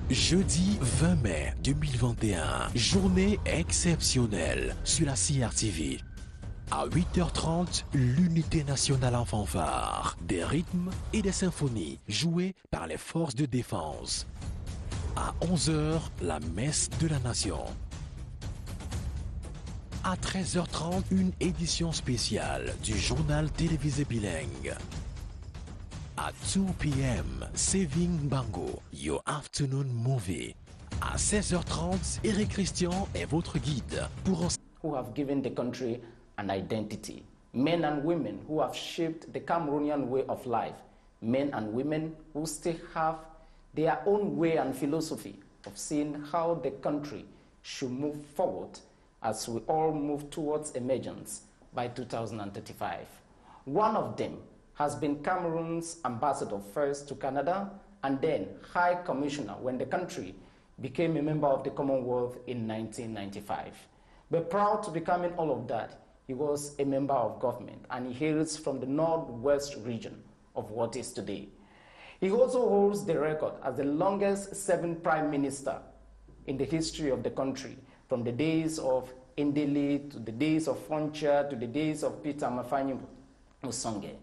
Jeudi 20 mai 2021, journée exceptionnelle sur la CRTV. À 8h30, l'unité nationale en fanfare, des rythmes et des symphonies jouées par les forces de défense. À 11h, la messe de la nation. À 13h30, une édition spéciale du journal télévisé bilingue. À 2 p.m., Saving Bango, your afternoon movie. À 16h30, Eric Christian est votre guide pour who have given the country an identity. Men and women who have shaped the Cameroonian way of life. Men and women who still have their own way and philosophy of seeing how the country should move forward as we all move towards emergence by 2035. One of them has been Cameroon's ambassador first to Canada and then High Commissioner when the country became a member of the Commonwealth in 1995. But proud to becoming all of that, he was a member of government and he hails from the northwest region of what is today. He also holds the record as the longest serving prime minister in the history of the country, from the days of Ndeli to the days of Foncha to the days of Peter Mafanyi Musonge.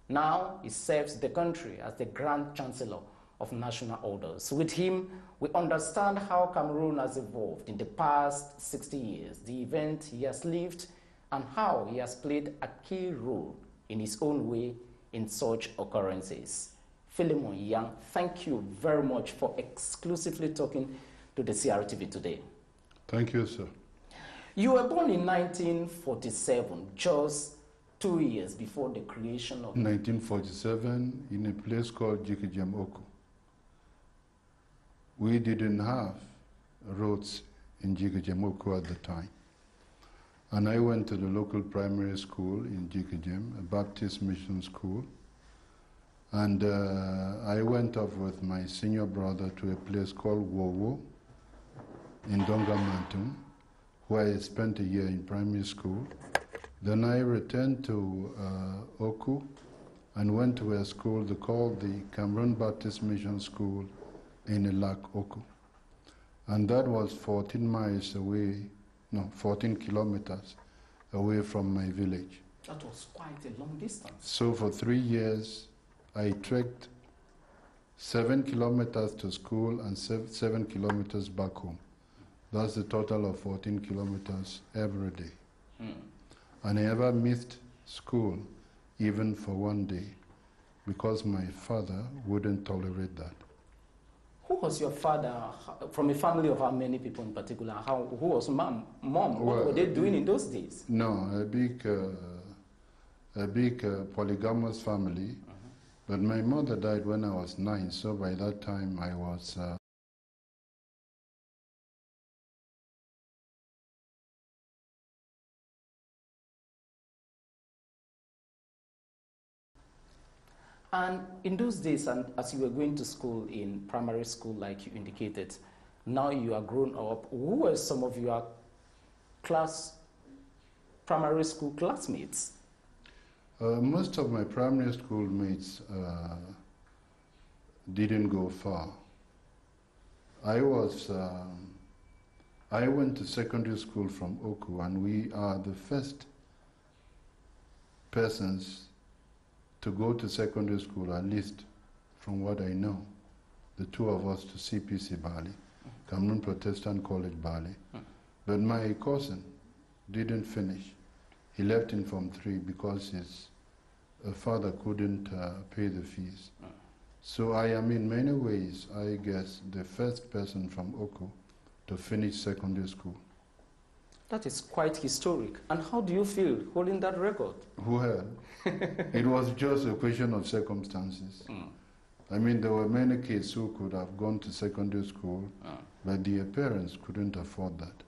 Now he serves the country as the Grand Chancellor of National Orders. With him, we understand how Cameroon has evolved in the past 60 years, the event he has lived, and how he has played a key role in his own way in such occurrences. Philemon Young, thank you very much for exclusively talking to the CRTV today. Thank you, sir. You were born in 1947, just 2 years before the creation of... 1947, in a place called Jikijam Oku. We didn't have roads in Jikijam Oku at the time. And I went to the local primary school in Jikijam, a Baptist mission school. And I went off with my senior brother to a place called Wowo in Dongamantung, where I spent a year in primary school. Then I returned to Oku and went to a school called the Cameroon Baptist Mission School in Elak, Oku. And that was 14 miles away, no, 14 kilometers away from my village. That was quite a long distance. So for 3 years, I trekked 7 kilometers to school and 7 kilometers back home. That's a total of 14 kilometers every day. And I never missed school, even for 1 day, because my father wouldn't tolerate that. Who was your father, from a family of how many people in particular? Who was mom? What were they doing in those days? No, a big polygamous family. But my mother died when I was 9, so by that time I was... And in those days, and as you were going to school in primary school, like you indicated, now you are grown up, who were some of your primary school classmates? Most of my primary school mates didn't go far. I went to secondary school from Oku, and we are the first persons to go to secondary school, at least from what I know, the two of us to CPC Bali, Cameroon Protestant College Bali. But my cousin didn't finish. He left in Form 3 because his father couldn't pay the fees. So I am in many ways, I guess, the first person from Oku to finish secondary school. That is quite historic. And how do you feel holding that record? Well, it was just a question of circumstances. I mean, there were many kids who could have gone to secondary school, but their parents couldn't afford that.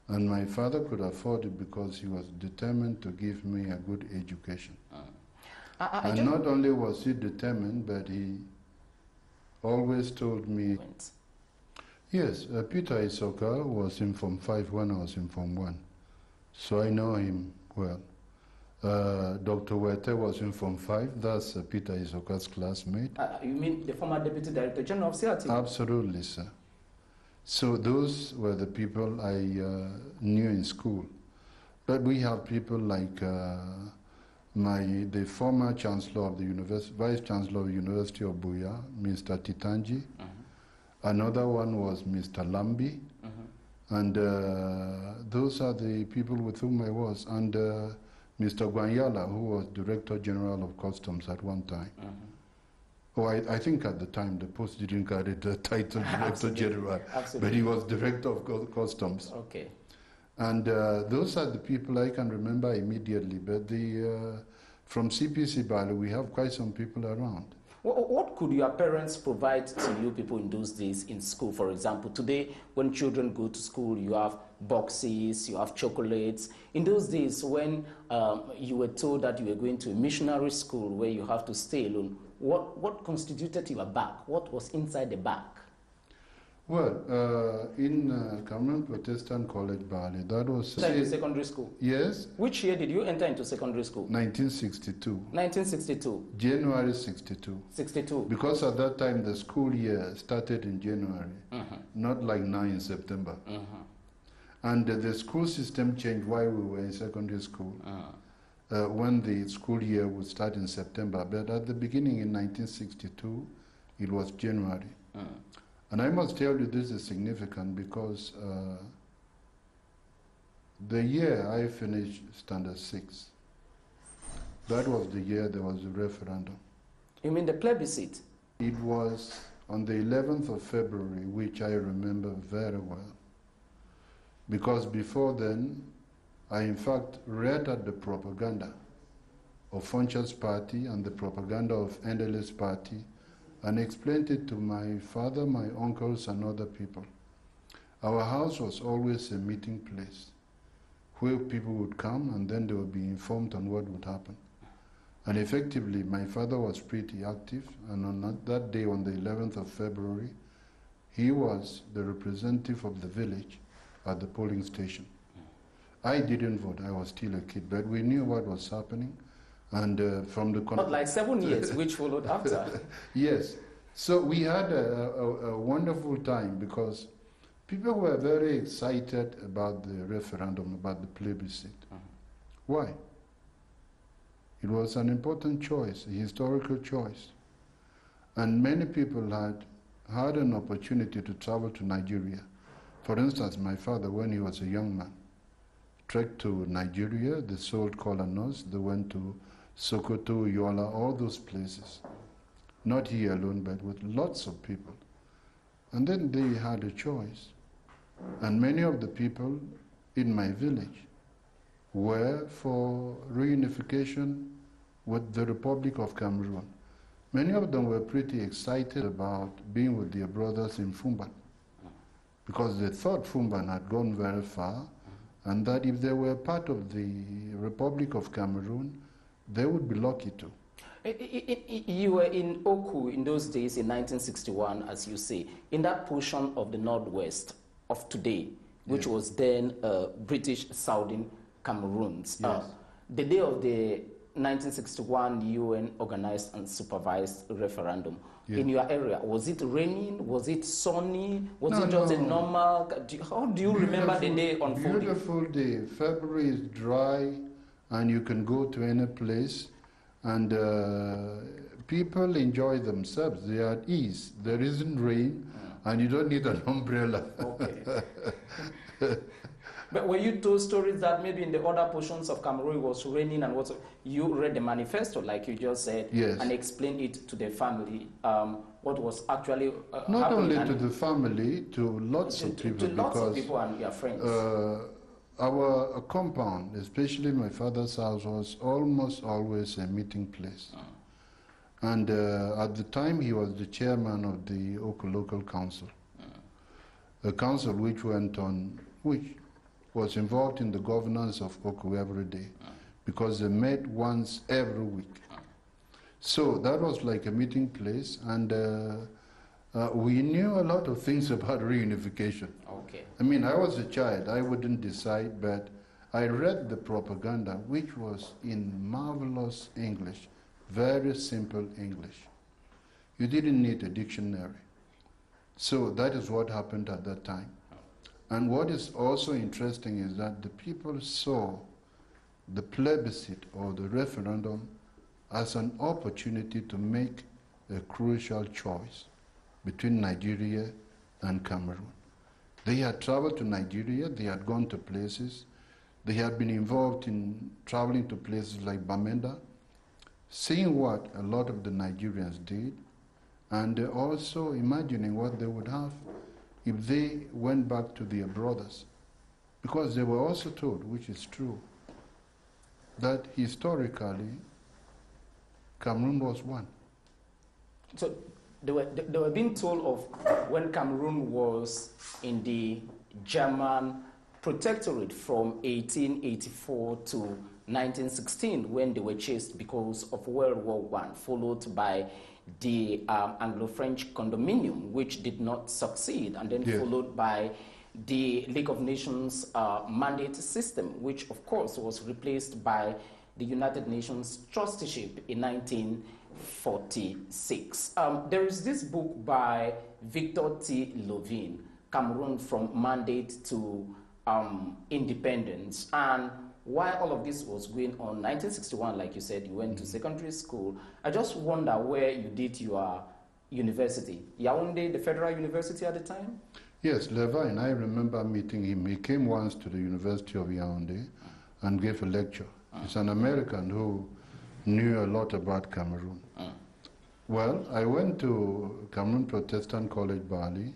And my father could afford it because he was determined to give me a good education. And not only was he determined, but he always told me... Yes, Peter Isoka was in Form 5 when I was in Form 1, so I know him well. Dr. Wete was in Form 5. That's Peter Isoka's classmate. You mean the former Deputy Director General of CRTV? Absolutely, sir. So those were the people I knew in school. But we have people like the former Chancellor of the University, Vice Chancellor of the University of Buya, Mr. Titanji. Another one was Mr. Lambi. And those are the people with whom I was. And Mr. Gwanyala, who was Director General of Customs at one time. Oh, I think at the time the post didn't carry the title Director General, but he was Director of Customs. Okay. And those are the people I can remember immediately. But from CPC Bali, we have quite some people around. What could your parents provide to you people in those days in school? For example, today when children go to school, you have boxes, you have chocolates. In those days when you were told that you were going to a missionary school where you have to stay alone, what constituted your bag? What was inside the bag? Well, in Cameroon Protestant College, Bali, that was... secondary school? Yes. Which year did you enter into secondary school? 1962. 1962? January 62. 62. Because at that time the school year started in January, not like now in September. And the school system changed while we were in secondary school, when the school year would start in September. But at the beginning in 1962, it was January. And I must tell you this is significant because the year I finished Standard 6, that was the year there was a referendum. You mean the plebiscite? It was on the 11th of February, which I remember very well. Because before then, I in fact read at the propaganda of Funchas Party and the propaganda of Endele's Party and explained it to my father, my uncles, and other people. Our house was always a meeting place where people would come and then they would be informed on what would happen. And effectively, my father was pretty active, and on that day, on the 11th of February, he was the representative of the village at the polling station. I didn't vote, I was still a kid, but we knew what was happening. And from the... Not like 7 years, which followed after. Yes. So we had a wonderful time because people were very excited about the referendum, about the plebiscite. Why? It was an important choice, a historical choice. And many people had an opportunity to travel to Nigeria. For instance, my father, when he was a young man, trekked to Nigeria. They sold kola nuts. They went to Sokoto, Yola, all those places. Not he alone, but with lots of people. And then they had a choice. And many of the people in my village were for reunification with the Republic of Cameroon. Many of them were pretty excited about being with their brothers in Fumban, because they thought Fumban had gone very far, and that if they were part of the Republic of Cameroon, they would be lucky to. You were in Oku in those days in 1961, as you say, in that portion of the northwest of today, which was then British Southern Cameroons. Yes. The day of the 1961 UN organized and supervised referendum. Yeah. In your area, was it raining? Was it sunny? Was it just a normal? How do you remember the day unfolding? Beautiful day. February is dry, and you can go to any place, and people enjoy themselves. They are at ease. There isn't rain, and you don't need an umbrella. Okay. But were you told stories that maybe in the other portions of Cameroon it was raining and what? You read the manifesto, like you just said, yes, and explained it to the family, what was actually not only to the family, to lots of people. To lots of people and your friends. Our compound, especially my father's house, was almost always a meeting place. And at the time, he was the chairman of the Oku Local Council, a council which was involved in the governance of Oku every day, because they met once every week. So that was like a meeting place, and we knew a lot of things about reunification. Okay. I mean, I was a child, I wouldn't decide, but I read the propaganda, which was in marvelous English, very simple English. You didn't need a dictionary. So that is what happened at that time. And what is also interesting is that the people saw the plebiscite or the referendum as an opportunity to make a crucial choice between Nigeria and Cameroon. They had traveled to Nigeria, they had gone to places, they had been involved in traveling to places like Bamenda, seeing what a lot of the Nigerians did, and also imagining what they would have if they went back to their brothers. Because they were also told, which is true, that historically Cameroon was one. So they were being told of when Cameroon was in the German protectorate from 1884 to 1916, when they were chased because of World War I, followed by the Anglo-French condominium, which did not succeed, and then followed by the League of Nations mandate system, which of course was replaced by the United Nations trusteeship in 1946. There is this book by Victor T. Levin, Cameroon from Mandate to Independence. And while all of this was going on, 1961, like you said, you went to secondary school. I just wonder where you did your university. Yaoundé, the Federal University at the time? Yes, Levin, I remember meeting him. He came once to the University of Yaoundé and gave a lecture. He's an American who knew a lot about Cameroon. Well, I went to Cameroon Protestant College, Bali.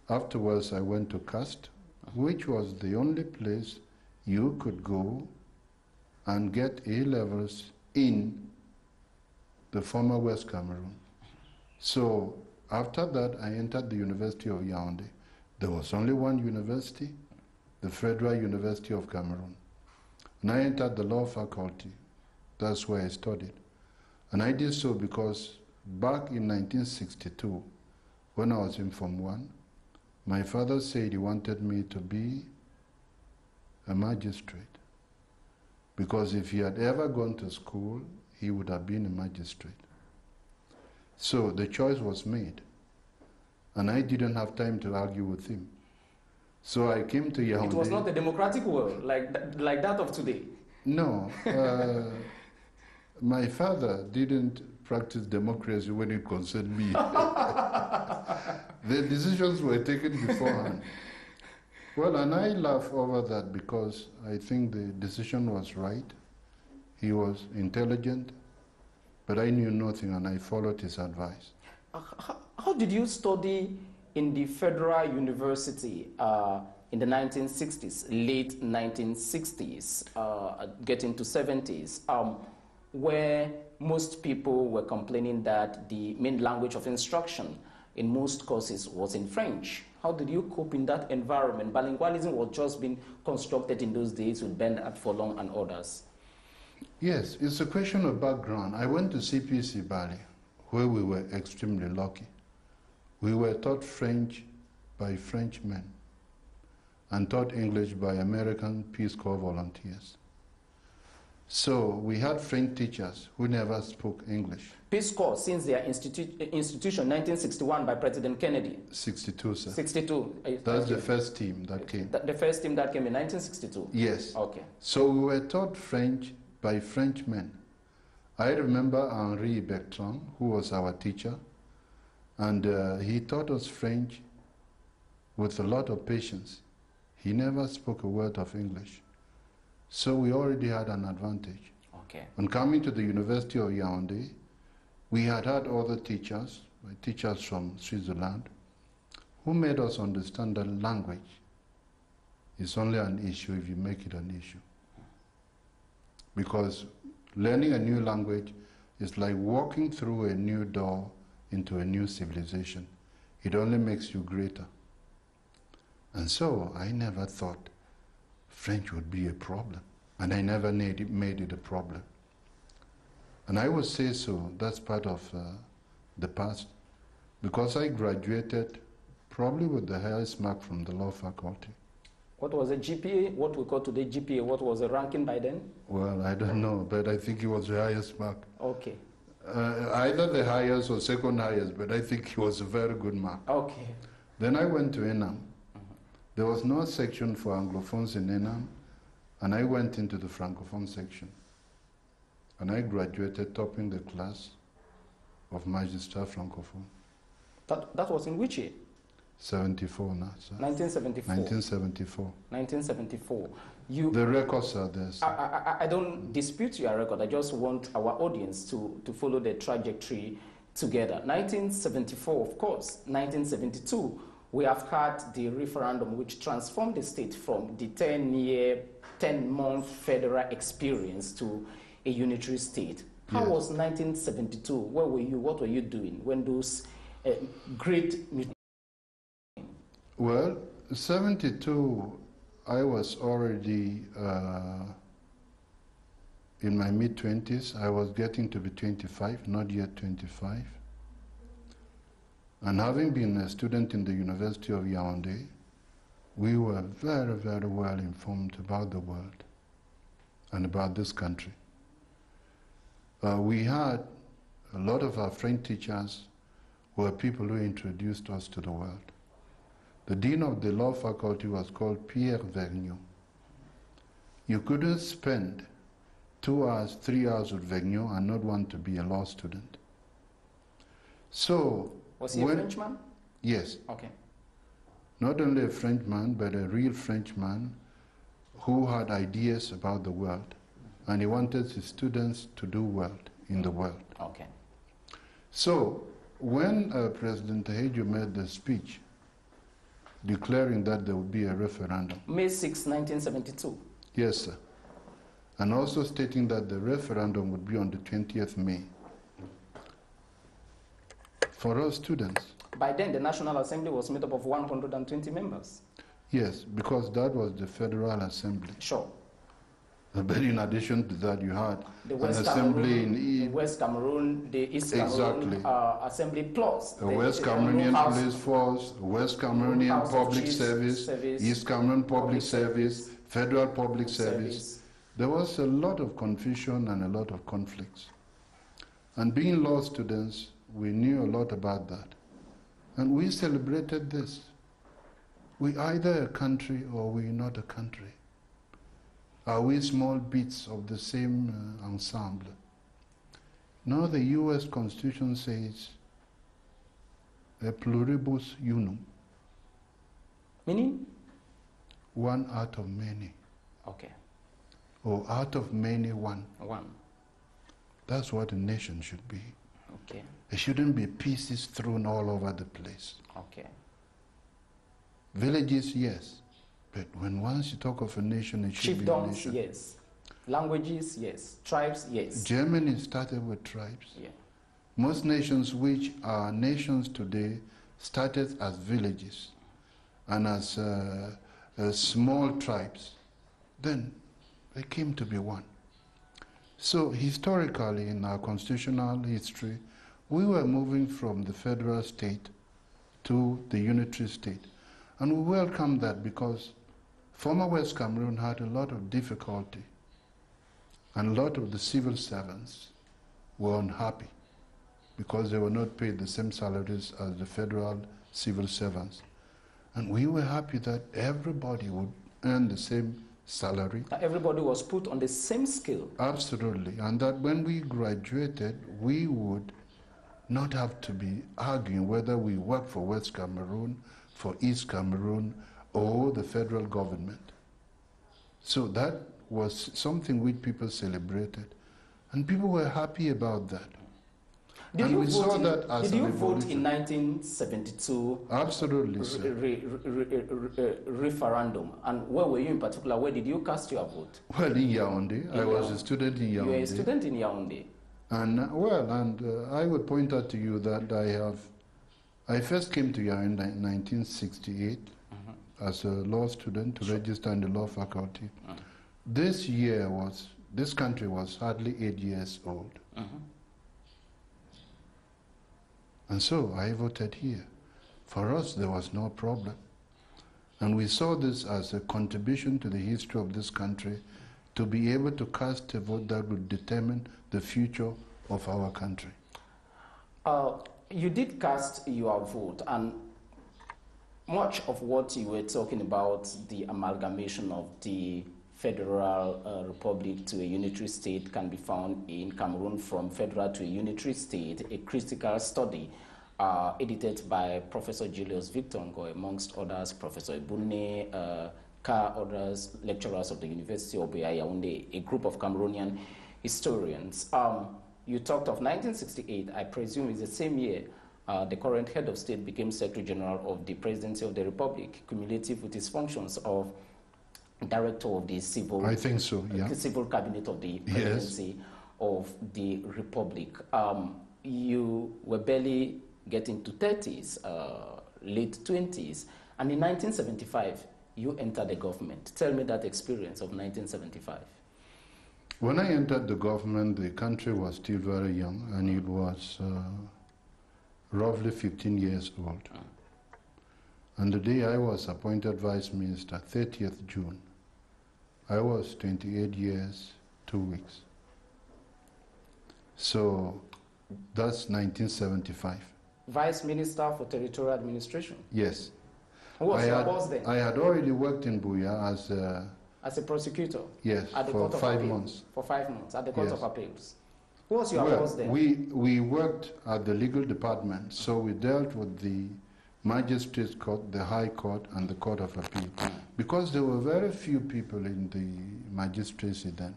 Afterwards, I went to CAST, which was the only place you could go and get A-levels in the former West Cameroon. So after that, I entered the University of Yaoundé. There was only one university, the Federal University of Cameroon. And I entered the law faculty. That's where I studied. And I did so because back in 1962, when I was in Form 1, my father said he wanted me to be a magistrate. Because if he had ever gone to school, he would have been a magistrate. So the choice was made. And I didn't have time to argue with him. So I came to Yaoundé. It was not a democratic world like that of today. No. My father didn't practice democracy when it concerned me. The decisions were taken beforehand. Well, and I laugh over that because I think the decision was right. He was intelligent, but I knew nothing and I followed his advice. How did you study in the Federal University in the 1960s, late 1960s, getting to 70s, where most people were complaining that the main language of instruction in most courses was in French? How did you cope in that environment? Bilingualism was just being constructed in those days with Bernard Furlong and others. Yes, it's a question of background. I went to CPC Bali, where we were extremely lucky. We were taught French by Frenchmen and taught English by American Peace Corps volunteers. So we had French teachers who never spoke English. Peace Corps, since their institution 1961 by President Kennedy. 62, sir. 62. That's the first team that came. The first team that came in 1962? Yes. Okay. So we were taught French by Frenchmen. I remember Henri Bertrand, who was our teacher, and he taught us French with a lot of patience. He never spoke a word of English. So we already had an advantage. Okay. On coming to the University of Yaoundé, we had other teachers from Switzerland, who made us understand that language is only an issue if you make it an issue. Because learning a new language is like walking through a new door into a new civilization. It only makes you greater. And so I never thought French would be a problem, and I never made it a problem. And I would say so, that's part of the past, because I graduated probably with the highest mark from the law faculty. What was the GPA? What we call today GPA? What was the ranking by then? Well, I don't know, but I think he was the highest mark. Okay. Either the highest or second highest, but I think he was a very good mark. Okay. Then I went to ENAM. There was no section for Anglophones in ENAM, and I went into the Francophone section. And I graduated topping the class of Magistrat Francophone. That was in which year? 74 now, sir. 1974. 1974. 1974. The records are there, sir. I don't dispute your record. I just want our audience to follow the trajectory together. 1974, of course. 1972, we have had the referendum which transformed the state from the 10-month federal experience to a unitary state. How Yes. was 1972? Where were you? What were you doing when those great... Well, 72, I was already in my mid-20s. I was getting to be 25, not yet 25. And having been a student in the University of Yaoundé, we were very, very well informed about the world and about this country. We had a lot of our French teachers were people who introduced us to the world. The dean of the law faculty was called Pierre Vergniaud. You couldn't spend 2 hours, 3 hours with Vergniaud and not want to be a law student. So, was he a Frenchman? Yes. Okay. Not only a Frenchman, but a real Frenchman who had ideas about the world. And he wanted his students to do well in the world. Okay. So, when President Tahidjo made the speech, declaring that there would be a referendum. May 6, 1972. Yes, sir. And also stating that the referendum would be on the 20th May. For us students. By then, the National Assembly was made up of 120 members. Yes, because that was the Federal Assembly. Sure. But in addition to that, you had the an assembly in West Cameroon, the East exactly. Cameroon Assembly Plus. The West Cameroonian Police Force, West Cameroonian Public Service, East Cameroon Public Service, Federal Public Service. There was a lot of confusion and a lot of conflicts. And being law students, we knew a lot about that. And we celebrated this. We either a country or we're not a country. Are we small bits of the same ensemble? No, the US Constitution says, a pluribus unum. Meaning? One out of many. Okay. Or out of many, one. One. That's what a nation should be. Okay. It shouldn't be pieces thrown all over the place. Okay. Villages, yes. But when once you talk of a nation, it should be a nation. Yes. Languages, yes. Tribes, yes. Germany started with tribes. Yeah. Most nations which are nations today started as villages and as small tribes. Then they came to be one. So historically, in our constitutional history, we were moving from the federal state to the unitary state. And we welcome that because former West Cameroon had a lot of difficulty, and a lot of the civil servants were unhappy because they were not paid the same salaries as the federal civil servants. And we were happy that everybody would earn the same salary. Everybody was put on the same scale. Absolutely. And that when we graduated, we would not have to be arguing whether we work for West Cameroon, for East Cameroon, or the federal government. So that was something which people celebrated. And people were happy about that. Did and we saw that as Did you an vote evolution. in 1972? Absolutely, sir. Referendum? And where were you in particular? Where did you cast your vote? Well, in Yaoundé. I was a student in Yaoundé. You were a student in Yaoundé. And I would point out to you that I first came to Yaoundé in 1968 as a law student to register in the law faculty. This country was hardly 8 years old. And so I voted here. For us, there was no problem. And we saw this as a contribution to the history of this country, to be able to cast a vote that would determine the future of our country. You did cast your vote, and much of what you were talking about, the amalgamation of the federal republic to a unitary state, can be found in Cameroon from Federal to a Unitary State, a critical study edited by Professor Julius Victor Ngo, amongst others, Professor EBUNE, others, lecturers of the University of Yaoundé, a group of Cameroonian historians. You talked of 1968, I presume it's the same year the current head of state became Secretary General of the Presidency of the Republic, cumulative with his functions of Director of the Civil, I think so, yeah. Civil Cabinet of the Presidency of the Republic. You were barely getting to 30s, late 20s, and in 1975, you entered the government. Tell me that experience of 1975. When I entered the government, the country was still very young, and it was roughly 15 years old. And the day I was appointed Vice Minister, 30th June, I was 28 years, 2 weeks. So that's 1975. Vice Minister for Territorial Administration? Yes. Who was your boss then? I had already worked in Buea as a prosecutor? Yes, at the for Court of 5 Appeals. months. For 5 months, at the Court Yes. of Appeals. Who was your boss then? We worked at the legal department, so we dealt with the Magistrates Court, the High Court, and the Court of Appeal. Because there were very few people in the magistracy then.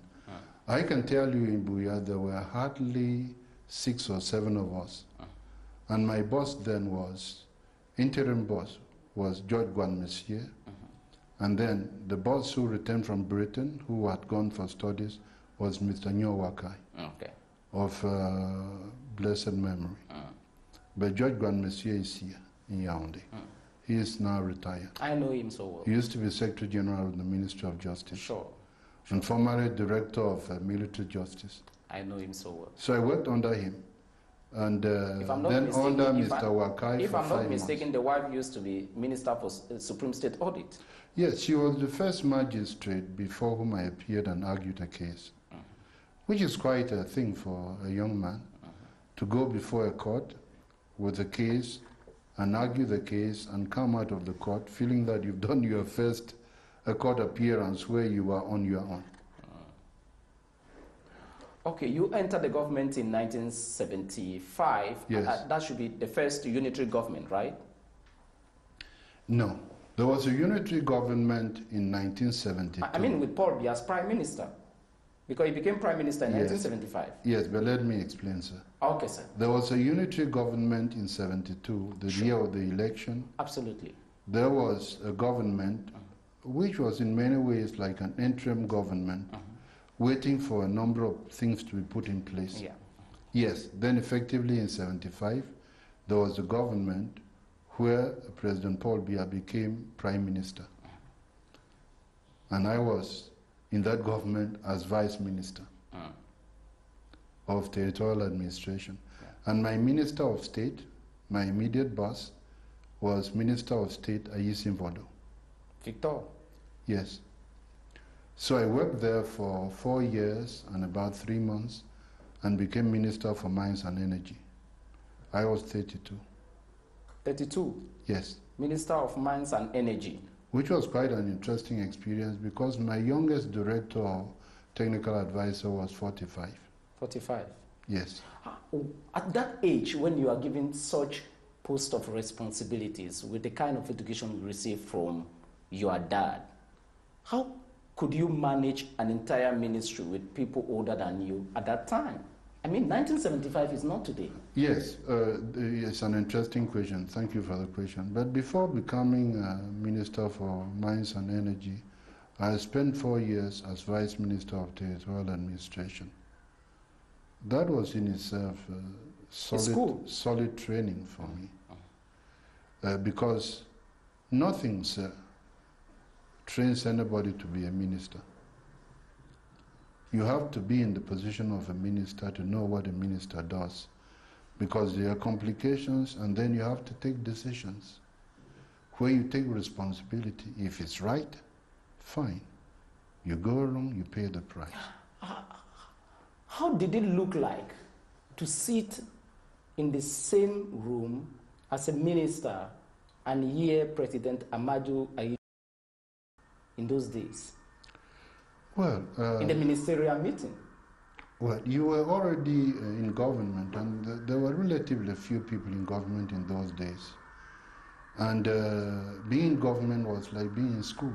I can tell you in Buea there were hardly 6 or 7 of us. And my boss then was, interim boss, was George Gwan Messier. And then the boss who returned from Britain, who had gone for studies, was Mr. Nyo Wakai, of blessed memory. But George Gwan Messier is here in Yaoundé. He is now retired. I know him so well. He used to be Secretary General of the Ministry of Justice. Sure. And formerly Director of Military Justice. I know him so well. So I worked under him. And then under Mr. Wakai if for I'm 5 not mistaken, months. the wife used to be Minister for Supreme State Audit. Yes, she was the first magistrate before whom I appeared and argued a case, which is quite a thing for a young man, to go before a court with a case and argue the case and come out of the court feeling that you've done your first court appearance where you are on your own. Okay, you entered the government in 1975. Yes. That should be the first unitary government, right? No. There was a unitary government in 1972. I mean with Paul Biya as Prime Minister, because he became Prime Minister in 1975. Yes, but let me explain, sir. Okay, sir. There was a unitary government in 72, the year of the election. Absolutely. There was a government which was in many ways like an interim government, waiting for a number of things to be put in place. Yeah. Yes, then effectively in 75, there was a government where President Paul Biya became Prime Minister. And I was in that government as Vice Minister of Territorial Administration. And my Minister of State, my immediate boss, was Minister of State Ayisim Vodo. Victor. Yes. So I worked there for 4 years and about 3 months and became Minister for Mines and Energy. I was 32. 32? Yes. Minister of Mines and Energy. Which was quite an interesting experience because my youngest director or technical advisor was 45. 45? Yes. At that age, when you are given such post of responsibilities with the kind of education you received from your dad, how could you manage an entire ministry with people older than you at that time? I mean, 1975 is not today. Yes, it's an interesting question. Thank you for the question. But before becoming Minister for Mines and Energy, I spent 4 years as Vice Minister of Territorial Administration. That was in itself solid training for me. Because nothing, sir, trains anybody to be a minister. You have to be in the position of a minister to know what a minister does, because there are complications and then you have to take decisions. where you take responsibility. If it's right, fine. You go wrong, you pay the price. How did it look like to sit in the same room as a minister and hear President Amadu Ayi in those days? Well, in the ministerial meeting? Well, you were already in government, and there were relatively few people in government in those days. And being in government was like being in school,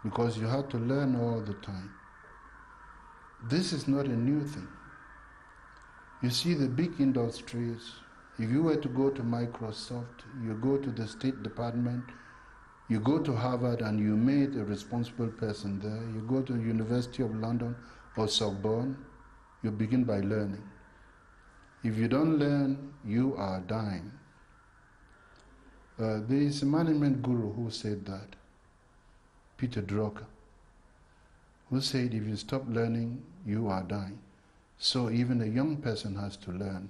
because you had to learn all the time. This is not a new thing. You see the big industries, if you were to go to Microsoft, you go to the State Department, you go to Harvard and you meet a responsible person there, you go to the University of London or Sorbonne, you begin by learning. If you don't learn, you are dying. There is a management guru who said that, Peter Drucker, who said if you stop learning, you are dying. So even a young person has to learn.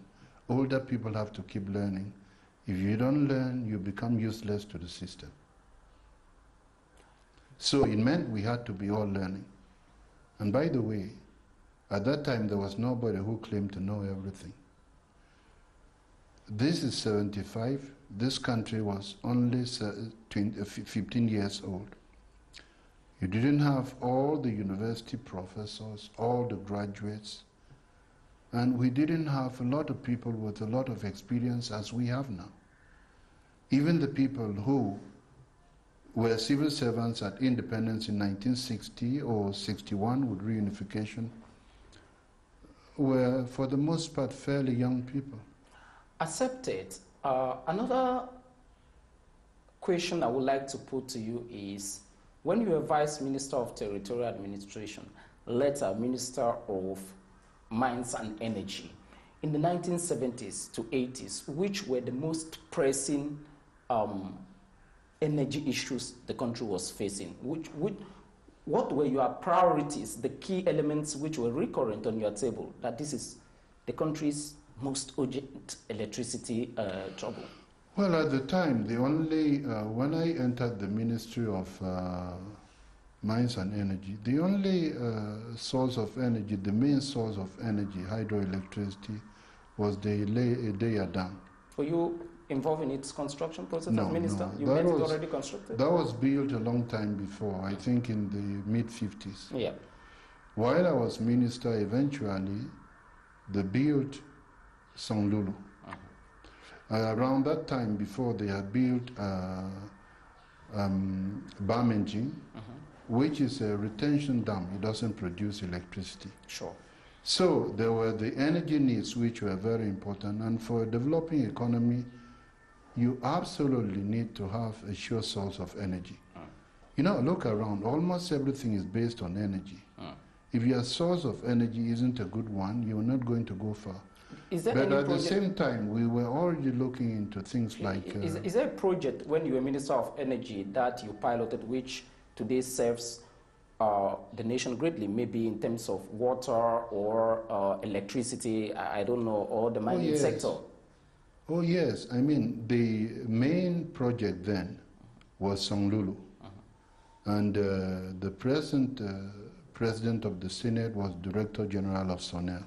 Older people have to keep learning. If you don't learn, you become useless to the system. So it meant we had to be all learning. And by the way, at that time there was nobody who claimed to know everything. This is 75. This country was only 15 years old. You didn't have all the university professors, all the graduates, and we didn't have a lot of people with a lot of experience as we have now. Even the people who were civil servants at independence in 1960 or 61 with reunification were, for the most part, fairly young people. Accepted. Another question I would like to put to you is, when you were Vice Minister of Territorial Administration, later Minister of Mines and Energy, in the 1970s to 80s, which were the most pressing energy issues the country was facing? What were your priorities, the key elements which were recurrent on your table, that this is the country's most urgent electricity trouble? Well, at the time, the only, when I entered the Ministry of Mines and Energy, the only source of energy, the main source of energy, hydroelectricity, was the Ideya Dam. Were you involved in its construction process as minister? No, You meant it already constructed? That was built a long time before, I think in the mid-50s. Yeah. While I was minister, eventually, they built Songlulu. Around that time, before they had built Bamenjin, which is a retention dam. It doesn't produce electricity. Sure. So there were the energy needs, which were very important. And for a developing economy, you absolutely need to have a sure source of energy. You know, look around. Almost everything is based on energy. If your source of energy isn't a good one, you're not going to go far. But at the same time, we were already looking into things like... Is there a project when you were Minister of Energy that you piloted which today serves the nation greatly, maybe in terms of water or electricity, I don't know, or the mining sector? Oh yes, I mean the main project then was Songlulu. And the present President of the Senate was Director General of SONER.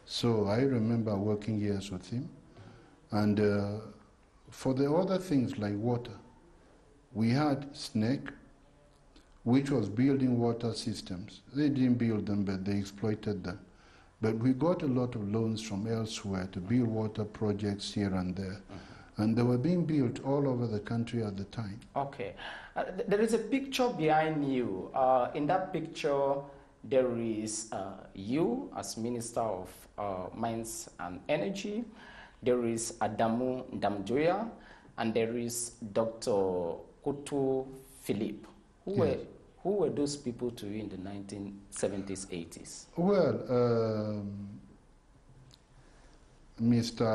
So I remember working years with him. And for the other things like water, we had SNEC, which was building water systems. They didn't build them, but they exploited them. But we got a lot of loans from elsewhere to build water projects here and there. And they were being built all over the country at the time. Okay. There is a picture behind you. In that picture, there is you as Minister of Mines and Energy. There is Adamu Ndamjoya, and there is Dr. Kutu Philip. Who were those people to you in the 1970s, 80s? Well, Mr.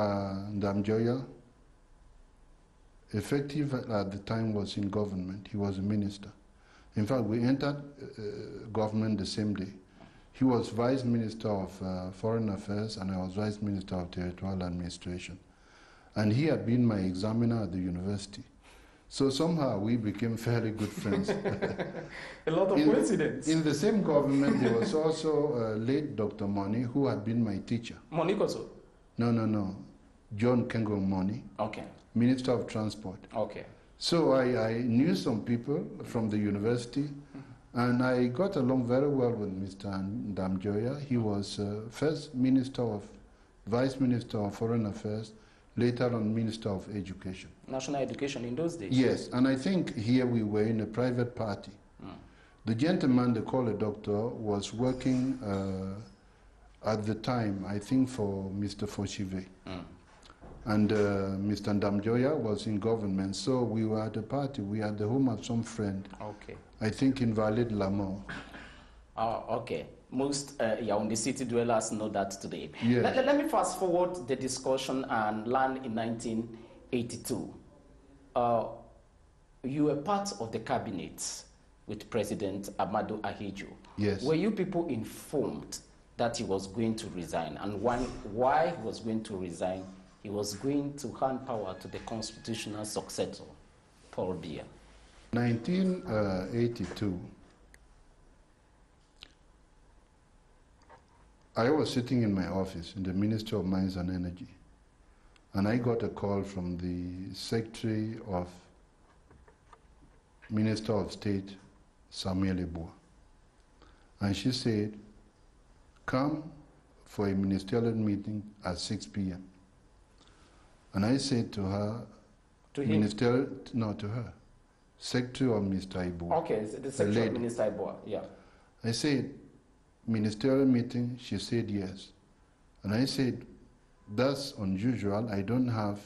Ndamjoya, effective at the time, was in government. He was a minister. In fact, we entered government the same day. He was Vice Minister of Foreign Affairs, and I was Vice Minister of Territorial Administration. And he had been my examiner at the university. So somehow we became fairly good friends. A lot of coincidence. In the same government, there was also late Dr. Moni, who had been my teacher. Monique also? No. John Kengo Moni, Okay. Minister of Transport. Okay. So I knew some people from the university, and I got along very well with Mr. Ndamjoya. He was first Vice Minister of Foreign Affairs, later on Minister of Education. National education in those days? Yes, and I think here we were in a private party. The gentleman they call a doctor was working at the time, I think, for Mr. Foshive. And Mr. Ndamjoya was in government, so we were at a party. We were at the home of some friend. Okay. I think in Valid Lamont. Oh, okay. Most Yaoundé city dwellers know that today. Yes. Let me fast forward the discussion and land in 1982. You were part of the cabinet with President Amadou Ahidjo. Yes. Were you people informed that he was going to resign? And why he was going to resign? He was going to hand power to the constitutional successor, Paul Biya. 1982, I was sitting in my office in the Ministry of Mines and Energy, and I got a call from the Secretary of Minister of State, Samuel Eboa. And she said, come for a ministerial meeting at 6 p.m. And I said to her, to him? To her, Secretary of Mr. Eboa. Okay, the Secretary of Minister Eboa, yeah. I said, ministerial meeting? She said yes. And I said, that's unusual. I don't have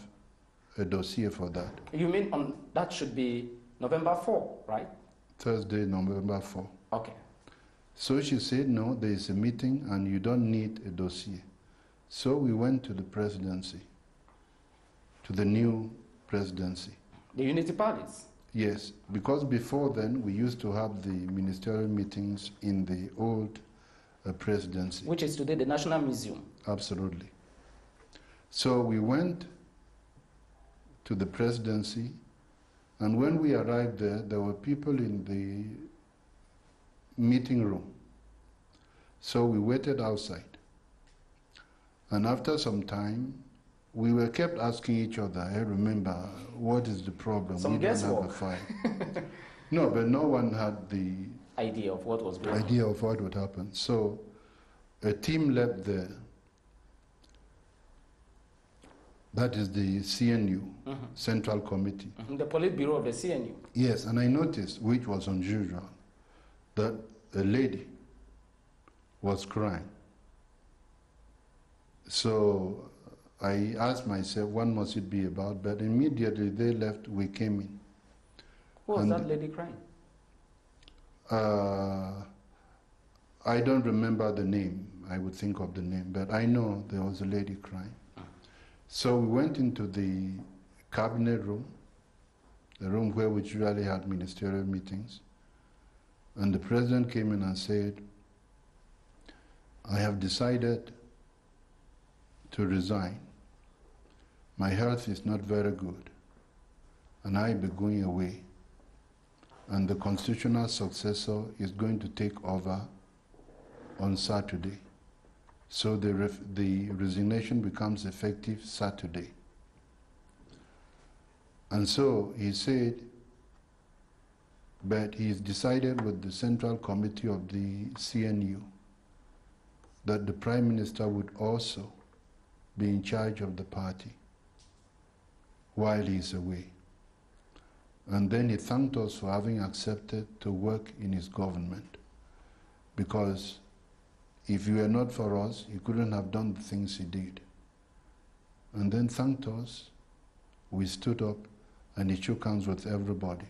a dossier for that. You mean that should be November 4, right? Thursday, November 4. Okay. So she said, no, there is a meeting and you don't need a dossier. So we went to the presidency, to the new presidency. The Unity Palace? Yes, because before then we used to have the ministerial meetings in the old presidency. Which is today the National Museum. Absolutely. So we went to the presidency, and when we arrived there were people in the meeting room. So we waited outside. And after some time, we were kept asking each other, I remember, what is the problem? Some we don't have guesswork. a file. No, but no one had the idea of what was going on. Idea of what would happen. So a team left there. That is the CNU, Central Committee. The Politburo of the CNU. Yes, and I noticed, which was unusual, that a lady was crying. So I asked myself, what must it be about? But immediately they left, we came in. Who was that lady crying? I don't remember the name. I would think of the name, but I know there was a lady crying. So we went into the cabinet room, the room where we usually had ministerial meetings, and the president came in and said, I have decided to resign. My health is not very good, and I will be going away. And the constitutional successor is going to take over on Saturday. So the resignation becomes effective Saturday. And so he said, but he's decided with the Central Committee of the CNU that the Prime Minister would also be in charge of the party while he's away. And then he thanked us for having accepted to work in his government, because if he were not for us, he couldn't have done the things he did. And then thanked us, we stood up, and he shook hands with everybody.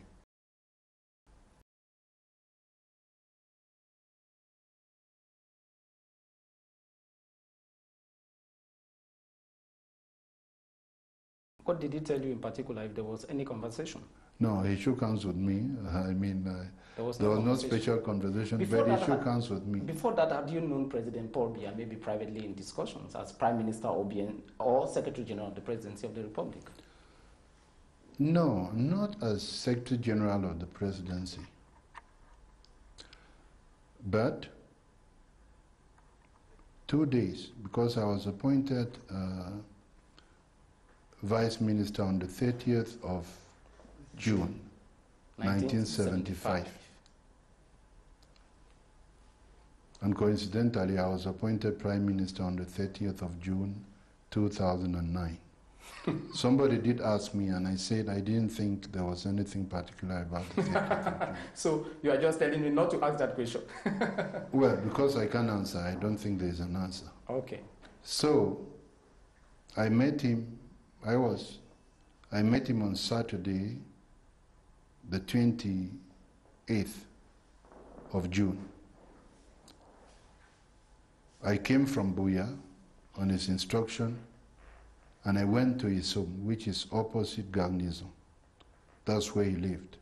What did he tell you in particular, if there was any conversation? No, he shook hands with me. There was no special conversation, but he shook hands with me. Before that, had you known President Paul Biya, maybe privately in discussions, as Prime Minister or Secretary General of the Presidency of the Republic? No, not as Secretary General of the Presidency. But 2 days, because I was appointed Vice Minister on the 30th of June, 1975. And coincidentally, I was appointed Prime Minister on the 30th of June, 2009. Somebody did ask me, and I said I didn't think there was anything particular about the 30th of June. So you are just telling me not to ask that question? Well, because I can't answer, I don't think there's an answer. Okay. So I met him, I met him on Saturday, the 28th of June. I came from Buya on his instruction, and I went to his home, which is opposite Garnison. That's where he lived.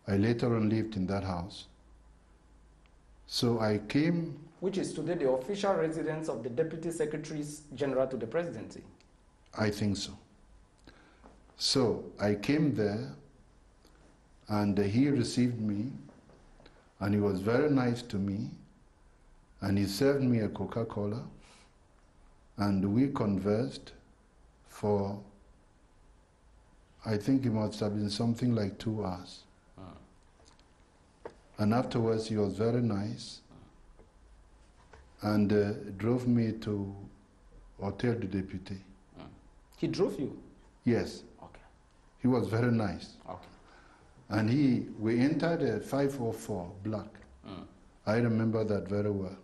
I later on lived in that house. So I came... Which is today the official residence of the Deputy Secretary General to the Presidency. I think so. So I came there, and he received me, and he was very nice to me, and he served me a Coca-Cola, and we conversed for, I think it must have been something like 2 hours. And afterwards he was very nice, and drove me to Hotel du Député. He drove you? Yes. Okay. He was very nice. Okay. And we entered at 504 Black. I remember that very well.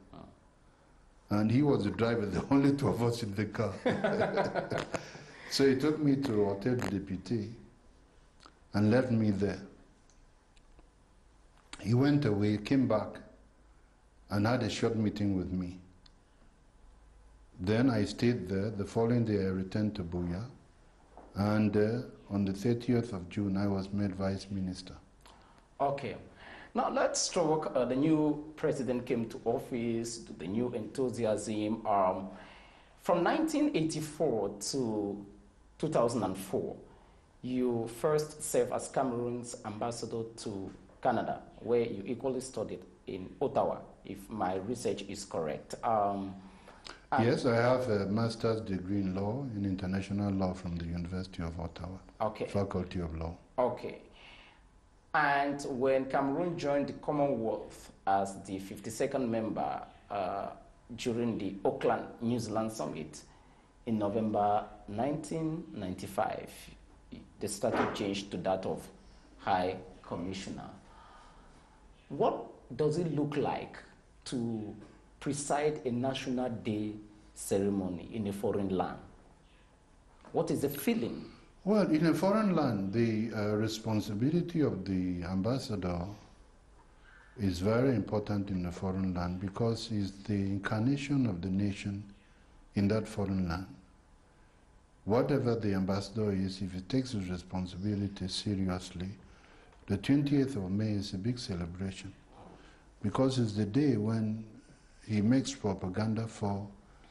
And he was the driver, the only 2 of us in the car. So he took me to Hotel du Député and left me there. He went away, came back, and had a short meeting with me. Then I stayed there. The following day I returned to Buya, and on the 30th of June I was made Vice Minister. Okay. Now let's talk, the new president came to office, the new enthusiasm. From 1984 to 2004, you first served as Cameroon's ambassador to Canada, where you equally studied in Ottawa, if my research is correct. Yes, I have a master's degree in law, in international law from the University of Ottawa, okay. Faculty of Law. Okay. And when Cameroon joined the Commonwealth as the 52nd member during the Auckland, New Zealand Summit in November 1995, the statute changed to that of High Commissioner. What does it look like to preside a National Day ceremony in a foreign land? What is the feeling? Well, in a foreign land, the responsibility of the ambassador is very important in a foreign land because he's the incarnation of the nation in that foreign land. Whatever the ambassador is, if he takes his responsibility seriously, the 20th of May is a big celebration because it's the day when he makes propaganda for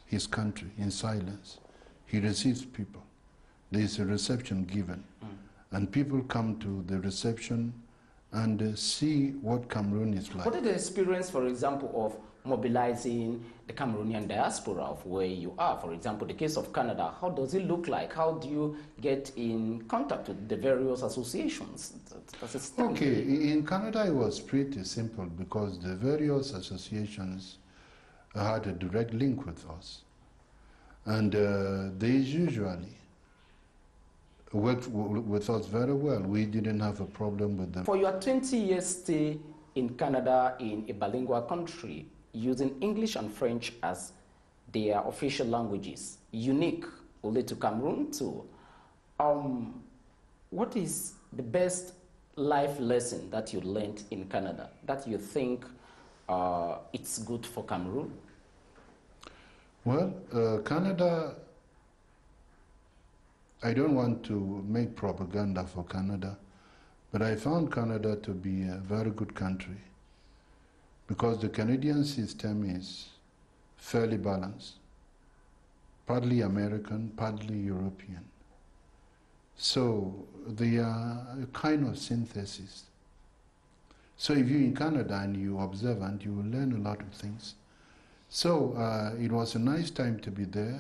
his country in silence. He receives people. There is a reception given, and people come to the reception and see what Cameroon is like. What is the experience, for example, of mobilizing the Cameroonian diaspora of where you are? For example, the case of Canada, how does it look like? How do you get in contact with the various associations? Okay, in Canada it was pretty simple because the various associations had a direct link with us. And they usually worked with us very well. We didn't have a problem with them. For your 20-year stay in Canada, in a bilingual country, using English and French as their official languages, unique only to Cameroon too, what is the best life lesson that you learned in Canada that you think it's good for Cameroon? Well, Canada, I don't want to make propaganda for Canada, but I found Canada to be a very good country because the Canadian system is fairly balanced, partly American, partly European. So they are a kind of synthesis. So if you're in Canada and you're observant, you will learn a lot of things. So it was a nice time to be there.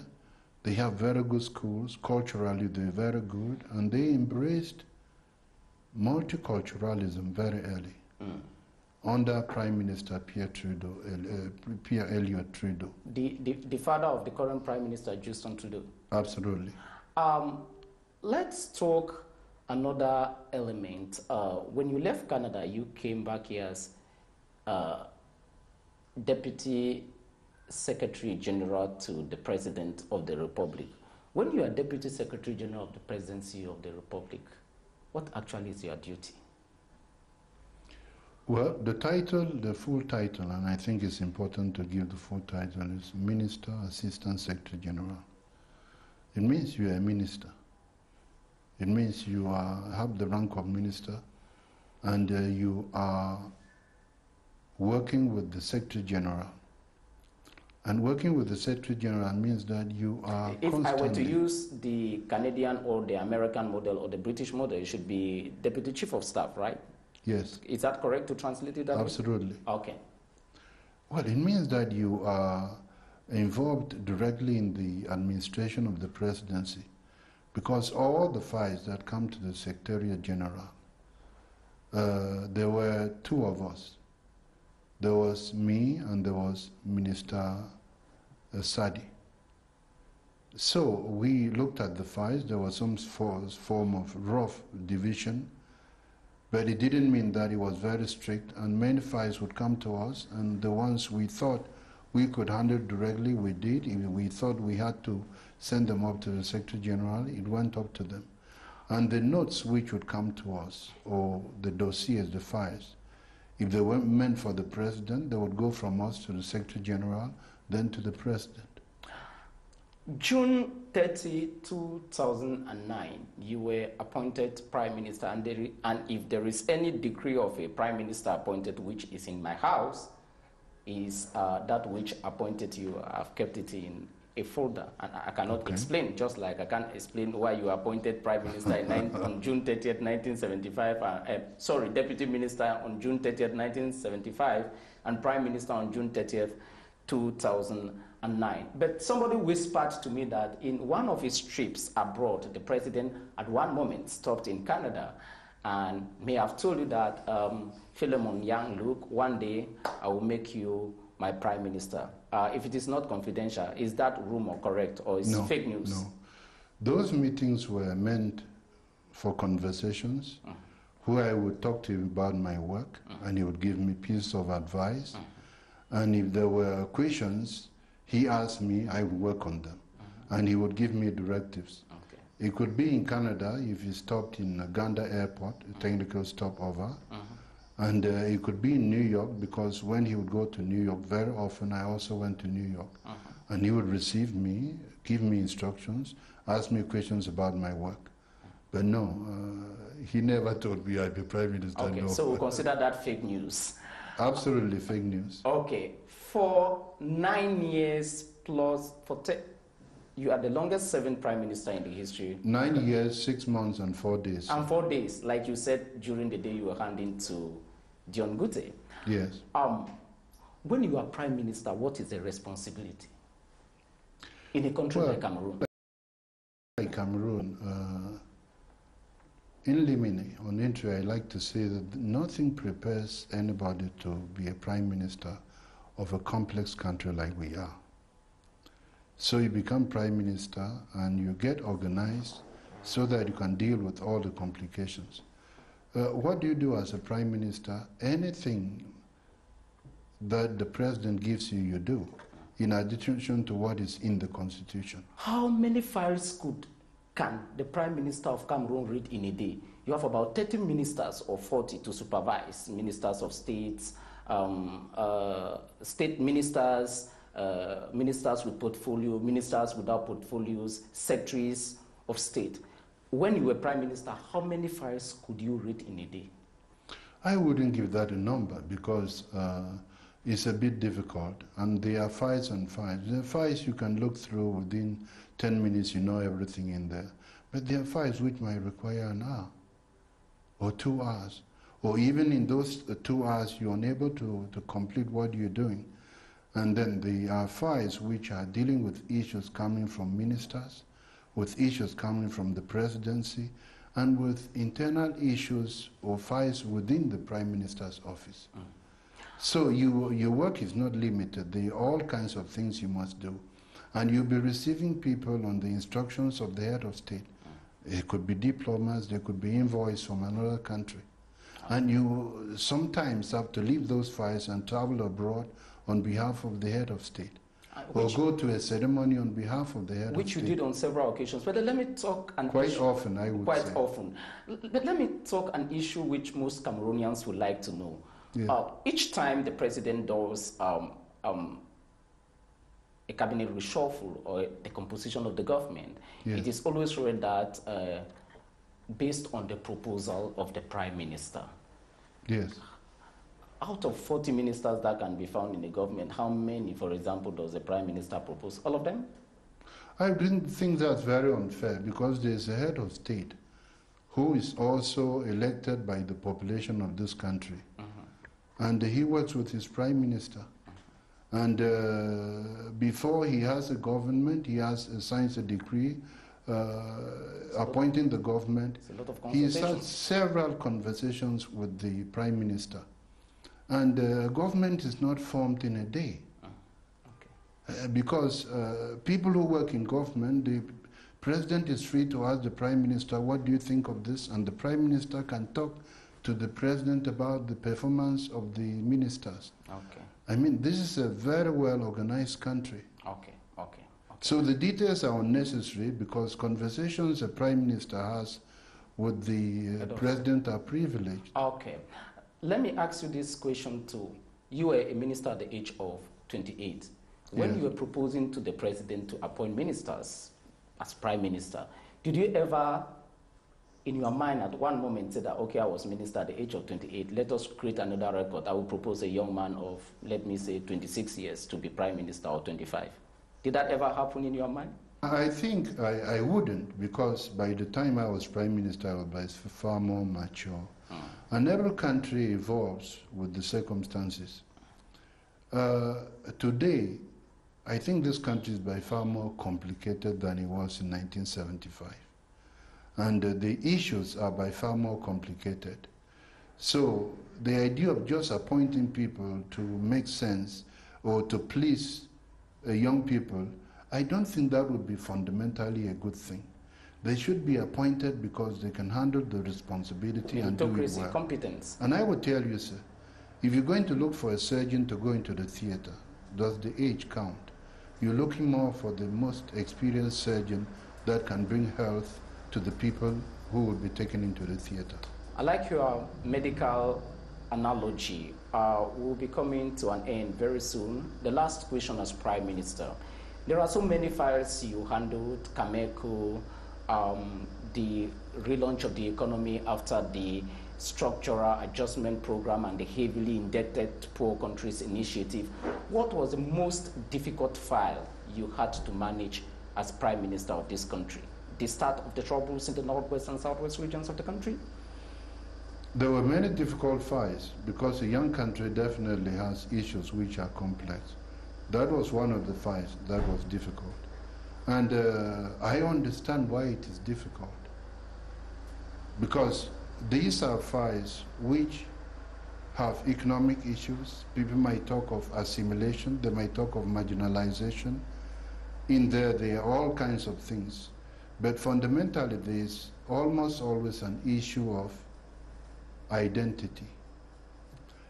They have very good schools. Culturally, they're very good. And they embraced multiculturalism very early under Prime Minister Pierre Elliott Trudeau. The father of the current Prime Minister, Justin Trudeau. Absolutely. Let's talk another element. When you left Canada, you came back here as Deputy Secretary General to the President of the Republic. When you are Deputy Secretary General of the Presidency of the Republic, what actually is your duty? Well, the title, the full title, and I think it's important to give the full title, is Minister, Assistant Secretary General. It means you are a minister. It means you have the rank of minister, and you are working with the Secretary General. And working with the Secretary General means that you are If I were to use the Canadian or the American model or the British model, it should be Deputy Chief of Staff, right? Yes. Is that correct to translate it that way? Absolutely. Okay. Well, it means that you are involved directly in the administration of the presidency, because all the files that come to the Secretariat General, there were two of us. There was me and there was Minister Sadi. So we looked at the files. There was some form of rough division, but it didn't mean that it was very strict, and many files would come to us, and the ones we thought we could handle directly, we did. If we thought we had to send them up to the Secretary General, it went up to them. And the notes which would come to us, or the dossiers, the files, if they weren't meant for the President, they would go from us to the Secretary General, then to the President. June 30, 2009, you were appointed Prime Minister, and if there is any decree of a Prime Minister appointed, which is in my house, is that which appointed you. I've kept it in a folder, and I cannot explain, just like I can't explain why you were appointed Prime Minister on June 30th, 1975, sorry, Deputy Minister on June 30th, 1975, and Prime Minister on June 30th, 2009. But somebody whispered to me that in one of his trips abroad, the President at one moment stopped in Canada and may have told you that, Philemon, young Luke, one day I will make you my Prime Minister. If it is not confidential, is that rumor correct, or is it fake news? No. Those meetings were meant for conversations where I would talk to him about my work, and he would give me pieces of advice. And if there were questions, he asked me, I would work on them. And he would give me directives. It could be in Canada if he stopped in Uganda Airport, a technical stopover. And it could be in New York, because when he would go to New York, very often I also went to New York. And he would receive me, give me instructions, ask me questions about my work. But no, he never told me I'd be Prime Minister. Okay, no. so we'll consider that fake news. Absolutely fake news. Okay, for 9 years plus, you are the longest serving Prime Minister in the history. 9 years, 6 months, and 4 days. And 4 days, like you said during the day you were handing to Dion Gute. Yes. When you are Prime Minister, what is the responsibility in a country like Cameroon? Like Cameroon, in limine, on entry, I like to say that nothing prepares anybody to be a Prime Minister of a complex country like we are. So you become Prime Minister and you get organized so that you can deal with all the complications. What do you do as a Prime Minister? Anything that the President gives you, you do, in addition to what is in the Constitution. How many files can the Prime Minister of Cameroon read in a day? You have about 30 ministers or 40 to supervise, ministers of states, state ministers, ministers with portfolio, ministers without portfolios, secretaries of state. When you were Prime Minister, how many files could you read in a day? I wouldn't give that a number, because it's a bit difficult, and there are files and files. There are files you can look through within 10 minutes, you know everything in there. But there are files which might require an hour or 2 hours. Or even in those 2 hours, you're unable to complete what you're doing. And then there are files which are dealing with issues coming from ministers, with issues coming from the presidency, and with internal issues or files within the Prime Minister's office. So your work is not limited. There are all kinds of things you must do. And you'll be receiving people on the instructions of the head of state. It could be diplomats, there could be envoys from another country. And you sometimes have to leave those files and travel abroad on behalf of the head of state. Or go to a ceremony on behalf of the head of state. Which you did on several occasions. But let me talk an Quite issue. often, I would say. Quite often. But let me talk an issue which most Cameroonians would like to know. Yeah. Each time the president does a cabinet reshuffle or the composition of the government, Yes. it is always read that based on the proposal of the prime minister. Yes. Out of 40 ministers that can be found in the government, how many, for example, does the prime minister propose? All of them? I think that's very unfair because there's a head of state who is also elected by the population of this country. And he works with his prime minister. And before he has a government, he signs a decree appointing the government. He's had several conversations with the prime minister. And government is not formed in a day. Because people who work in government, the president is free to ask the prime minister, what do you think of this? And the prime minister can talk to the president about the performance of the ministers. Okay. I mean, this is a very well organized country. Okay. So the details are unnecessary because conversations the prime minister has with the president are privileged. Okay. Let me ask you this question too. You were a minister at the age of 28. When you were proposing to the president to appoint ministers as prime minister, did you ever, in your mind at one moment, say that, okay, I was minister at the age of 28, let us create another record. I will propose a young man of, let me say, 26 years to be prime minister, or 25. Did that ever happen in your mind? I think I wouldn't, because by the time I was prime minister, I was far more mature. And every country evolves with the circumstances. Today, I think this country is by far more complicated than it was in 1975. And the issues are by far more complicated. So the idea of just appointing people to make sense or to please young people, I don't think that would be fundamentally a good thing. They should be appointed because they can handle the responsibility and do it well. Competence. And I would tell you, sir, if you're going to look for a surgeon to go into the theater, does the age count? You're looking more for the most experienced surgeon that can bring health to the people who will be taken into the theater. I like your medical analogy. We'll be coming to an end very soon. The last question as Prime Minister. There are so many files you handled, Cameco, the relaunch of the economy after the structural adjustment program and the heavily indebted poor countries initiative. What was the most difficult file you had to manage as Prime Minister of this country? The start of the troubles in the northwest and southwest regions of the country? There were many difficult files because a young country definitely has issues which are complex. That was one of the files that was difficult. And I understand why it is difficult. Because these are files which have economic issues. People might talk of assimilation, they might talk of marginalization. In there are all kinds of things. But fundamentally, there is almost always an issue of identity.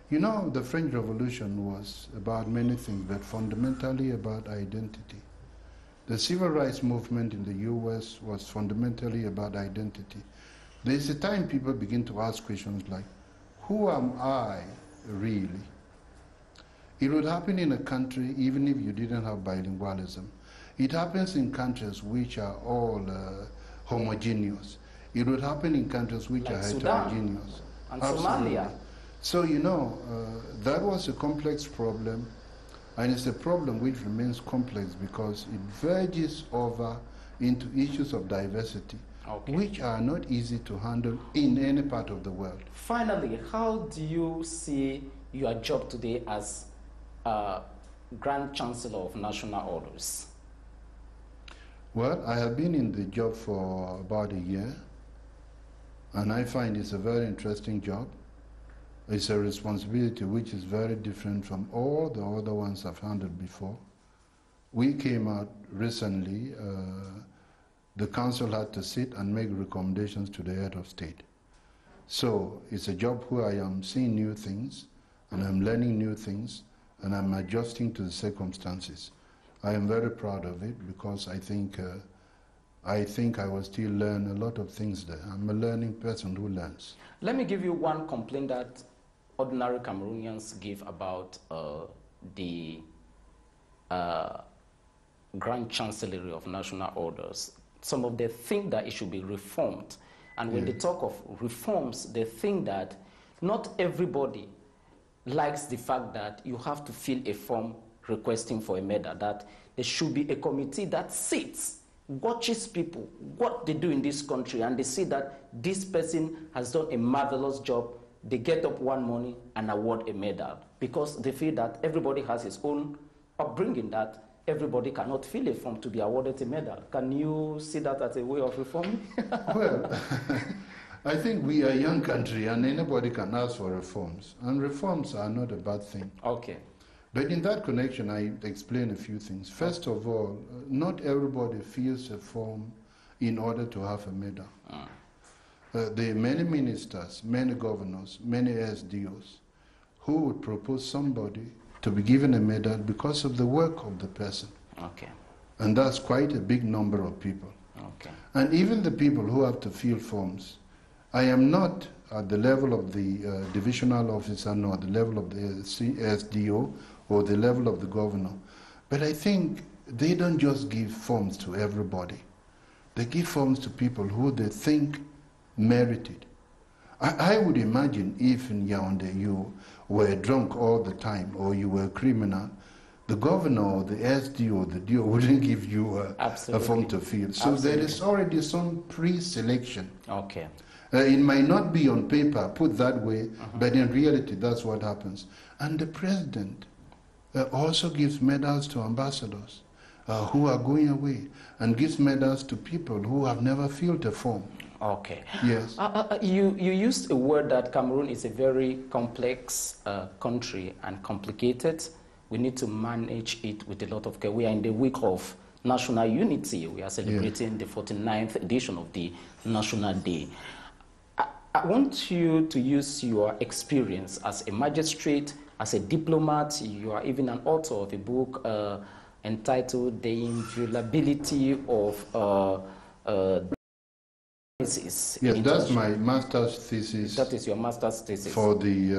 You know, the French Revolution was about many things, but fundamentally about identity. The civil rights movement in the US was fundamentally about identity. There's a time people begin to ask questions like, who am I really? It would happen in a country even if you didn't have bilingualism. It happens in countries which are all homogeneous. It would happen in countries which like are Sudan heterogeneous. and Absolutely. Somalia. So, you know, that was a complex problem, and it's a problem which remains complex because it verges over into issues of diversity. Okay. which are not easy to handle in any part of the world. Finally, how do you see your job today as Grand Chancellor of National Orders? Well, I have been in the job for about a year, and I find it's a very interesting job. It's a responsibility which is very different from all the other ones I've handled before. We came out recently, the council had to sit and make recommendations to the head of state. So it's a job where I am seeing new things, and I'm learning new things, and I'm adjusting to the circumstances. I am very proud of it because I think I will still learn a lot of things there. I'm a learning person who learns. Let me give you one complaint that ordinary Cameroonians give about the Grand Chancellery of National Orders. Some of them think that it should be reformed. And when they talk of reforms, they think that not everybody likes the fact that you have to fill a form requesting for a medal, that there should be a committee that sits, watches people, what they do in this country, and they see that this person has done a marvelous job. They get up one morning and award a medal because they feel that everybody has his own upbringing, that everybody cannot fill a form to be awarded a medal. Can you see that as a way of reforming? Well, I think we are a young country and anybody can ask for reforms. And reforms are not a bad thing. Okay. But in that connection, I explain a few things. First of all, not everybody fills a form in order to have a medal. There are many ministers, many governors, many SDOs who would propose somebody to be given a medal because of the work of the person. Okay. And that's quite a big number of people. Okay. And even the people who have to fill forms, I am not at the level of the divisional officer, nor the level of the SDO, or the level of the governor. But I think they don't just give forms to everybody. They give forms to people who they think merit it. I would imagine if in Yaoundé you were drunk all the time or you were a criminal, the governor or the SD or the DO wouldn't give you a form to fill. So there is already some pre-selection. Okay. It might not be on paper put that way, but in reality that's what happens. And the president also gives medals to ambassadors who are going away, and gives medals to people who have never filled a form. Okay. Yes. You used a word that Cameroon is a very complex country and complicated. We need to manage it with a lot of care. We are in the week of national unity. We are celebrating the 49th edition of the National Day. I want you to use your experience as a magistrate, as a diplomat. You are even an author of a book entitled The Inviolability of Yes, that's my master's thesis. That is your master's thesis. For the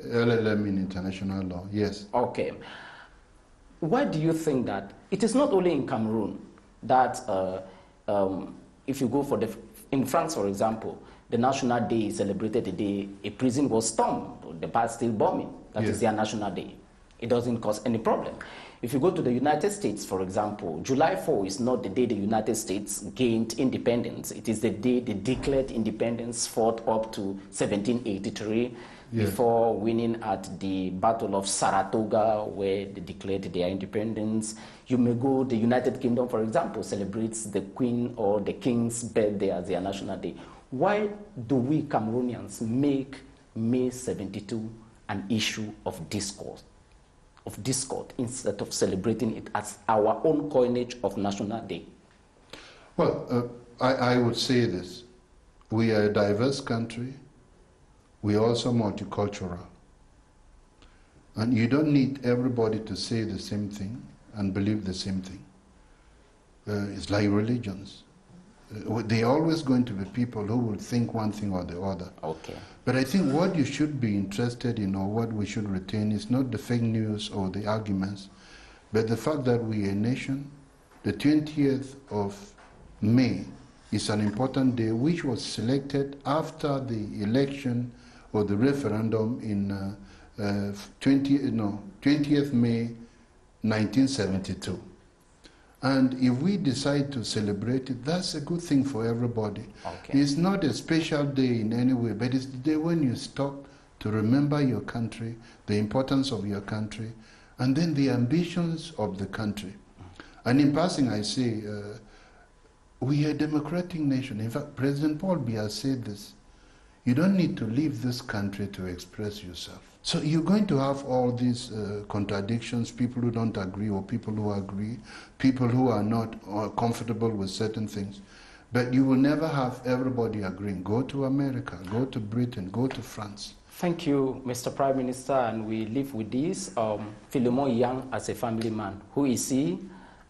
LLM in international law, yes. Okay. Why do you think that it is not only in Cameroon that if you go for in France, for example, the National Day is celebrated the day a prison was stormed, the Bastille bombing. That is their National Day. It doesn't cause any problem. If you go to the United States, for example, July 4 is not the day the United States gained independence. It is the day they declared independence, fought up to 1783, before winning at the Battle of Saratoga, where they declared their independence. You may go, the United Kingdom, for example, celebrates the Queen or the King's birthday as their National Day. Why do we Cameroonians make May 72 an issue of discord instead of celebrating it as our own coinage of National Day? Well, I would say this. We are a diverse country. We are also multicultural. And you don't need everybody to say the same thing and believe the same thing. It's like religions. There are always going to be people who will think one thing or the other. Okay. But I think what you should be interested in, or what we should retain, is not the fake news or the arguments, but the fact that we are a nation. The 20th of May is an important day which was selected after the election or the referendum in 20th May 1972. And if we decide to celebrate it, that's a good thing for everybody. Okay. It's not a special day in any way, but it's the day when you stop to remember your country, the importance of your country, and then the ambitions of the country. And in passing, I say, we are a democratic nation. In fact, President Paul Biya said this. You don't need to leave this country to express yourself. So you're going to have all these contradictions, people who don't agree or people who agree, people who are not comfortable with certain things. But you will never have everybody agreeing. Go to America, go to Britain, go to France. Thank you, Mr. Prime Minister, and we live with this. Philemon Yang as a family man, who is he?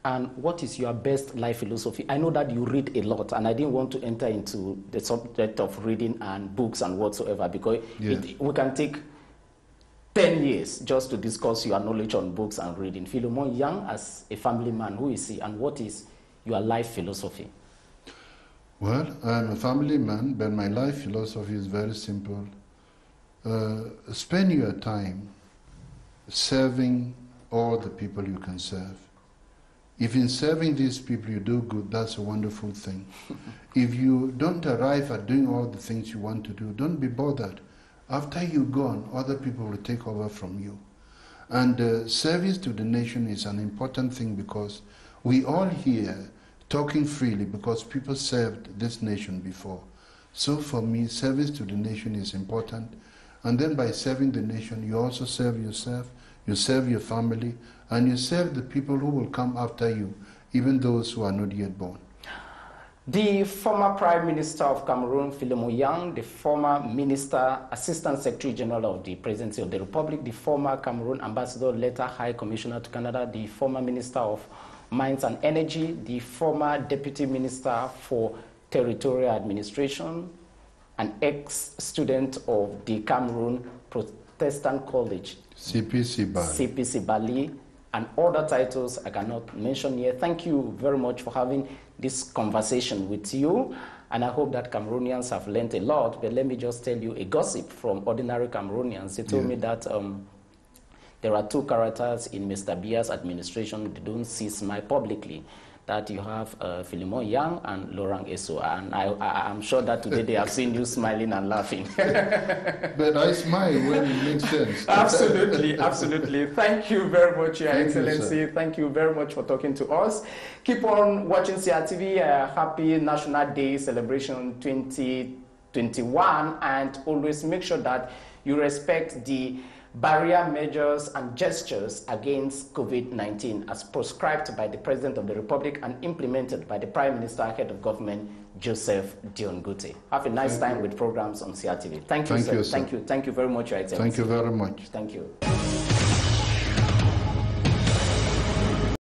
And what is your best life philosophy? I know that you read a lot, and I didn't want to enter into the subject of reading and books and whatsoever, because we can take 10 years just to discuss your knowledge on books and reading. Philemon Yang as a family man, who is he, and what is your life philosophy? Well, I'm a family man, but my life philosophy is very simple. Spend your time serving all the people you can serve. If in serving these people you do good, that's a wonderful thing. If you don't arrive at doing all the things you want to do, don't be bothered. After you're gone, other people will take over from you. And service to the nation is an important thing, because we all here talking freely because people served this nation before. So for me, service to the nation is important. And then by serving the nation, you also serve yourself, you serve your family, and you serve the people who will come after you, even those who are not yet born. The former Prime Minister of Cameroon, Philemon Yang, the former Minister, Assistant Secretary General of the Presidency of the Republic, the former Cameroon Ambassador, later High Commissioner to Canada, the former Minister of Mines and Energy, the former Deputy Minister for Territorial Administration, an ex-student of the Cameroon Protestant College, CPC Bali, and other titles I cannot mention here. Thank you very much for having this conversation with you, and I hope that Cameroonians have learned a lot. But let me just tell you a gossip from ordinary Cameroonians. They told me that there are two characters in Mr. Biya's administration. They don't see smile publicly. That you have Philemon Yang and Laurent Eso, and I'm sure that today they have seen you smiling and laughing. But I smile when it makes sense. Absolutely, absolutely. Thank you very much, Your Excellency. Thank you very much for talking to us. Keep on watching CRTV. Happy National Day Celebration 2021, and always make sure that you respect the barrier measures and gestures against COVID-19 as prescribed by the President of the Republic and implemented by the Prime Minister, Head of Government, Joseph Dion Gute. Have a nice time with programs on CRTV. Thank you, sir. Thank you very much, Your Excellency. Thank you very much. Thank you.